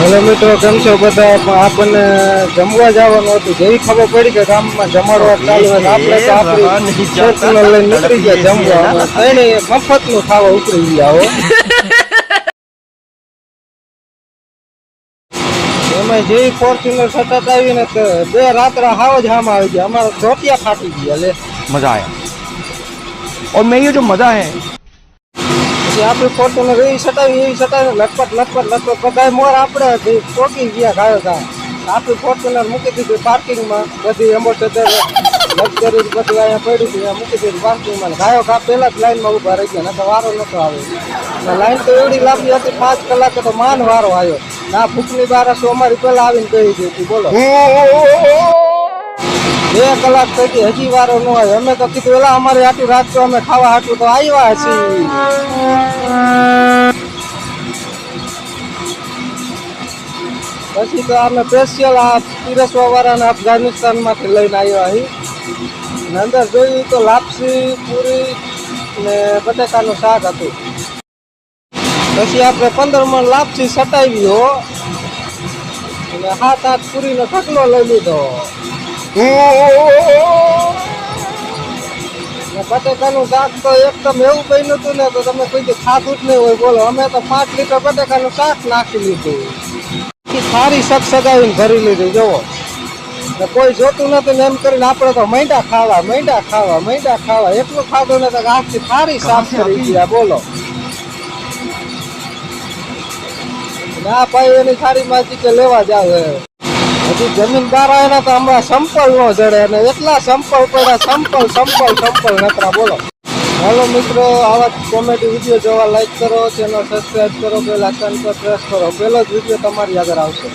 Hello मित्रों केम छो बधा आपने जमवा जवानुं हतुं जेवी खबर पड़ी के गाममां जमाडवा चालू है आपणे तो आपणी फॉर्च्यूनर लईने निकળી ગયા जमवा कई मफतनुं खावा उतरी ગયા हो एमां जेवी फॉर्च्यूनर सतत आवी ने तो बे रात्रा हाव ज हाम આવી ગયા અમાरा ધોતિયા ફાટી ગયા લે मजा आया। और मैं ये जो मजा है आपणी फॉर्च्यूनर एवी सटावी लटपट लटपट लटपट बधाय मोर आपणे પોકી ગયા ગાયો તા आपणी फॉर्च्यूनर मूकी દીધી પાર્કિંગ માં બધી એમ્બેસેડર લક્ઝરી બધી અહીંયા પડી હતી ત્યાં મૂકી દીધી પાર્કિંગ માં ગાયો કા પહેલા જ લાઈન માં ઊભા રહી ગયા નતો વારો નતો આવે લાઈન તો એવડી લાંબી હતી 5 કલાકે તો માન વારો આવ્યો ના ભૂખની બારસો અમારી પહેલા આવીને કહી દીધી બોલો 2 કલાક થઈ હજી વારો ન આવ્યો અમે તો કીધું એલા અમારી આટલી રાત તો અમે ખાવા હાટું તો આવ્યા છીએ પછી તો અમે સ્પેશિયલ આ પીરસવા વાળાને અફઘાનિસ્તાનમાંથી લઈને આવ્યા અહીં અંદર જોયું તો લાપસી પૂરી ને બટેકાનું શાક હતું પછી આપણે 15 મણ લાપસી સટાવી હો અને 7-8 પૂરીનો ઢગલો લઈ લીધો બટેકાનું શાક તો એકદમ એવું બન્યું હતું ને તો તમે કોઈ ખાધું જ નહીં હોય બોલો અમે તો 5 લીટર બટેકાનું શાક નાખી લીધું સારી શક સગાવીને ભરી લીધી જોવો કોઈ જોતું નથી ને એમ કરીને આપણે તો મૈંડા ખાવા એટલું ખાધું ને તો આખી સારી સાફ કરી ગયા બોલો ના ભાઈ એની સારી માછી કે લેવા જાવ હજી જમીન બહાર આવ્યા તો હમણાં સંપલ નો જડે અને એટલા સંપલ પડ્યા સંપલ નકરા બોલો હાલો મિત્રો આવા કોમેડી વિડીયો જોવા લાઈક કરો ચેનલ સબસ્ક્રાઈબ કરો બેલ આઇકન પર પ્રેસ કરો પેલો જ વિડીયો તમારી આગળ આવશે।